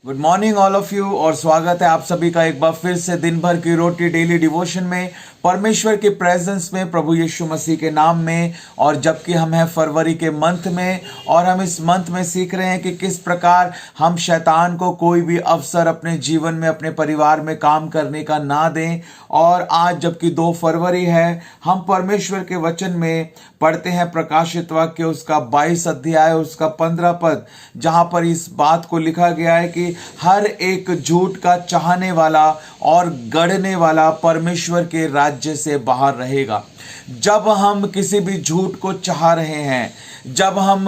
Good morning all of you और स्वागत है आप सभी का एक बार फिर से दिन भर की रोटी डेली डिवोशन में, परमेश्वर के प्रेजेंस में, प्रभु यीशु मसीह के नाम में। और जबकि हम हैं फरवरी के मंथ में और हम इस मंथ में सीख रहे हैं कि किस प्रकार हम शैतान को कोई भी अवसर अपने जीवन में, अपने परिवार में काम करने का ना दें। और आज जबकि 2 फरवरी है, हम परमेश्वर के वचन में पढ़ते हैं प्रकाशित वाक्य उसका 22 अध्याय उसका 15 पद, जहां पर इस बात को लिखा गया है कि हर एक झूठ का चाहने वाला और गढ़ने वाला परमेश्वर के राज्य से बाहर रहेगा। जब हम किसी भी झूठ को चाह रहे हैं, जब हम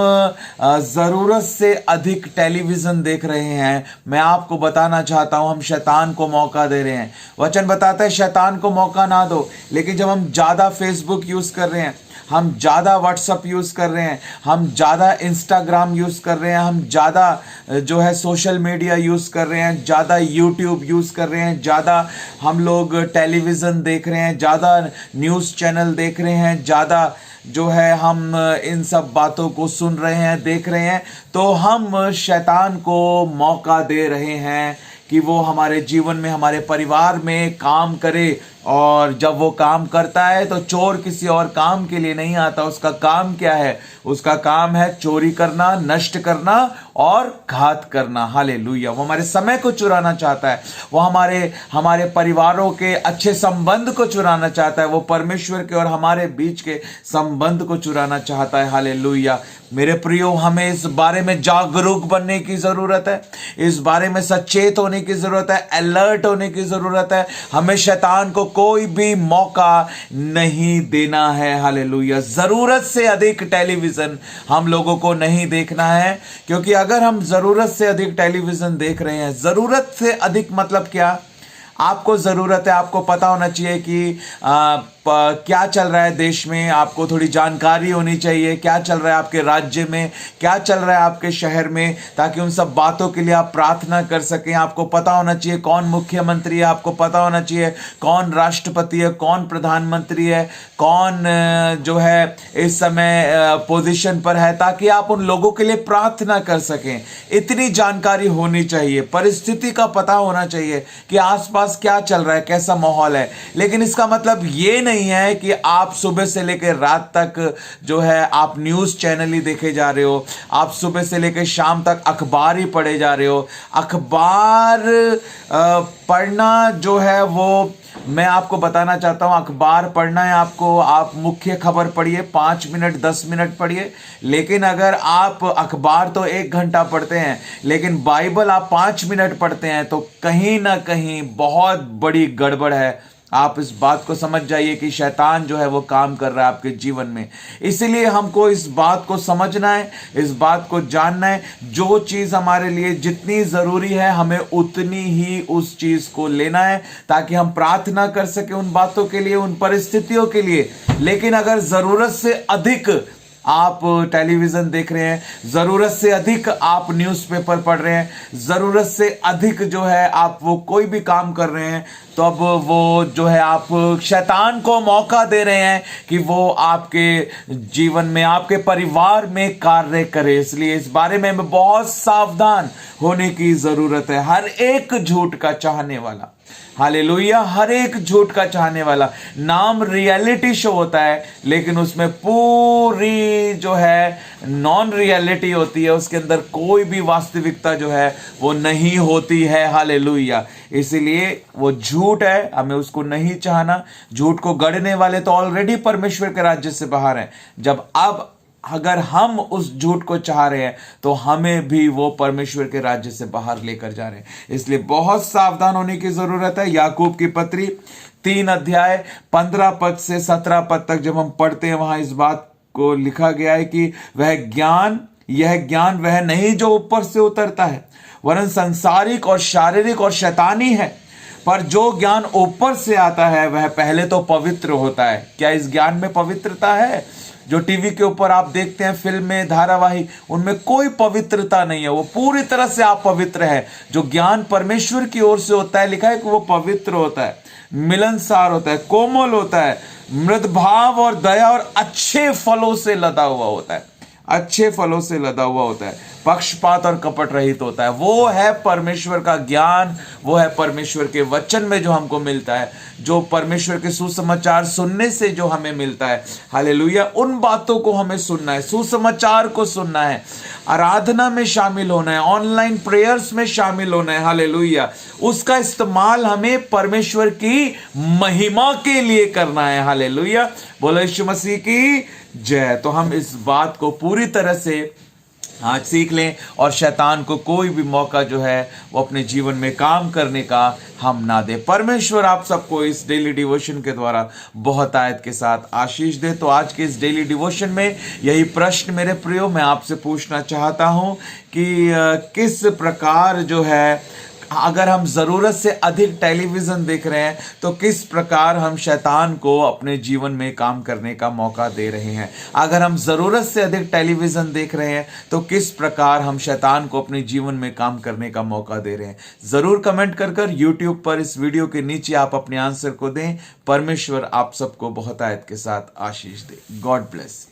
जरूरत से अधिक टेलीविजन देख रहे हैं, मैं आपको बताना चाहता हूं हम शैतान को मौका दे रहे हैं। वचन बताता है शैतान को मौका ना दो। लेकिन जब हम ज्यादा फेसबुक यूज कर रहे हैं, हम ज़्यादा व्हाट्सअप यूज़ कर रहे हैं, हम ज़्यादा इंस्टाग्राम यूज़ कर रहे हैं, हम ज़्यादा जो है सोशल मीडिया यूज़ कर रहे हैं, ज़्यादा यूट्यूब यूज़ कर रहे हैं, ज़्यादा हम लोग टेलीविज़न देख रहे हैं, ज़्यादा न्यूज़ चैनल देख रहे हैं, ज़्यादा जो है हम इन सब बातों को सुन रहे हैं, देख रहे हैं, तो हम शैतान को मौका दे रहे हैं कि वो हमारे जीवन में, हमारे परिवार में काम करे। और जब वो काम करता है तो चोर किसी और काम के लिए नहीं आता। उसका काम क्या है? उसका काम है चोरी करना, नष्ट करना और घात करना। हालेलुया। वो हमारे समय को चुराना चाहता है, वो हमारे परिवारों के अच्छे संबंध को चुराना चाहता है, वो परमेश्वर के और हमारे बीच के संबंध को चुराना चाहता है। हालेलुया। मेरे प्रियो, हमें इस बारे में जागरूक बनने की जरूरत है, इस बारे में सचेत होने की जरूरत है, अलर्ट होने की जरूरत है। हमें शैतान को कोई भी मौका नहीं देना है। हालेलुया। जरूरत से अधिक टेलीविजन हम लोगों को नहीं देखना है, क्योंकि अगर हम जरूरत से अधिक टेलीविजन देख रहे हैं, जरूरत से अधिक मतलब क्या? आपको जरूरत है, आपको पता होना चाहिए कि क्या चल रहा है देश में, आपको थोड़ी जानकारी होनी चाहिए, क्या चल रहा है आपके राज्य में, क्या चल रहा है आपके शहर में, ताकि उन सब बातों के लिए आप प्रार्थना कर सकें। आपको पता होना चाहिए कौन मुख्यमंत्री है, आपको पता होना चाहिए कौन राष्ट्रपति है, कौन प्रधानमंत्री है, कौन जो है इस समय पोजीशन पर है, ताकि आप उन लोगों के लिए प्रार्थना कर सकें। इतनी जानकारी होनी चाहिए, परिस्थिति का पता होना चाहिए कि आसपास क्या चल रहा है, कैसा माहौल है। लेकिन इसका मतलब ये नहीं है कि आप सुबह से लेकर रात तक जो है आप न्यूज़ चैनल ही देखे जा रहे हो, आप सुबह से लेकर शाम तक अखबार ही पढ़े जा रहे हो। अखबार पढ़ना जो है वो, मैं आपको बताना चाहता हूं, अखबार पढ़ना है आपको, आप मुख्य खबर पढ़िए, 5 मिनट 10 मिनट पढ़िए। लेकिन अगर आप अखबार तो 1 घंटा पढ़ते हैं, लेकिन बाइबल आप 5 मिनट पढ़ते हैं, तो कहीं ना कहीं बहुत बड़ी गड़बड़ है। आप इस बात को समझ जाइए कि शैतान जो है वो काम कर रहा है आपके जीवन में। इसीलिए हमको इस बात को समझना है, इस बात को जानना है। जो चीज़ हमारे लिए जितनी ज़रूरी है, हमें उतनी ही उस चीज़ को लेना है, ताकि हम प्रार्थना कर सके उन बातों के लिए, उन परिस्थितियों के लिए। लेकिन अगर ज़रूरत से अधिक आप टेलीविज़न देख रहे हैं, ज़रूरत से अधिक आप न्यूज़पेपर पढ़ रहे हैं, ज़रूरत से अधिक जो है आप वो कोई भी काम कर रहे हैं, तो अब वो जो है आप शैतान को मौका दे रहे हैं कि वो आपके जीवन में, आपके परिवार में कार्य करे। इसलिए इस बारे में हमें बहुत सावधान होने की ज़रूरत है। हर एक झूठ का चाहने वाला, हालेलुया, हर एक झूठ का चाहने वाला, नाम रियलिटी शो होता है, लेकिन उसमें पूरी जो है नॉन रियलिटी होती है, उसके अंदर कोई भी वास्तविकता जो है वो नहीं होती है। हालेलुया। इसीलिए वो झूठ है, हमें उसको नहीं चाहना। झूठ को गढ़ने वाले तो ऑलरेडी परमेश्वर के राज्य से बाहर हैं। जब अब अगर हम उस झूठ को चाह रहे हैं, तो हमें भी वो परमेश्वर के राज्य से बाहर लेकर जा रहे हैं। इसलिए बहुत सावधान होने की जरूरत है। याकूब की पत्री 3 अध्याय 15 पद से 17 पद तक जब हम पढ़ते हैं, वहां इस बात को लिखा गया है कि यह ज्ञान वह नहीं जो ऊपर से उतरता है, वरन सांसारिक और शारीरिक और शैतानी है। पर जो ज्ञान ऊपर से आता है वह पहले तो पवित्र होता है। क्या इस ज्ञान में पवित्रता है? जो टीवी के ऊपर आप देखते हैं, फिल्में, धारावाहिक, उनमें कोई पवित्रता नहीं है। वो पूरी तरह से आप पवित्र है। जो ज्ञान परमेश्वर की ओर से होता है, लिखा है कि वो पवित्र होता है, मिलनसार होता है, कोमल होता है, मृदभाव और दया और अच्छे फलों से लदा हुआ होता है। अच्छे फलों से लदा हुआ होता है, पक्षपात और कपट रहित होता है। वो है परमेश्वर का ज्ञान, वो है परमेश्वर के वचन में जो हमको मिलता है, जो परमेश्वर के सुसमाचार सुनने से जो हमें मिलता है। हालेलुया। उन बातों को हमें सुनना है, सुसमाचार को सुनना है, आराधना में शामिल होना है, ऑनलाइन प्रेयर्स में शामिल होना है। हालेलुया। उसका इस्तेमाल हमें परमेश्वर की महिमा के लिए करना है। हालेलुया। बोलो यीशु मसीह की जय। तो हम इस बात को पूरी तरह से आज सीख लें और शैतान को कोई भी मौका जो है वो अपने जीवन में काम करने का हम ना दे। परमेश्वर आप सबको इस डेली डिवोशन के द्वारा बहुत आयत के साथ आशीष दे। तो आज के इस डेली डिवोशन में यही प्रश्न मेरे प्रियो मैं आपसे पूछना चाहता हूं कि किस प्रकार जो है, अगर हम ज़रूरत से अधिक टेलीविज़न देख रहे हैं तो किस प्रकार हम शैतान को अपने जीवन में काम करने का मौका दे रहे हैं। अगर हम ज़रूरत से अधिक टेलीविज़न देख रहे हैं तो किस प्रकार हम शैतान को अपने जीवन में काम करने का मौका दे रहे हैं। ज़रूर कमेंट कर यूट्यूब पर इस वीडियो के नीचे आप अपने आंसर को दें। परमेश्वर आप सबको बहुत आयत के साथ आशीष दे। God bless.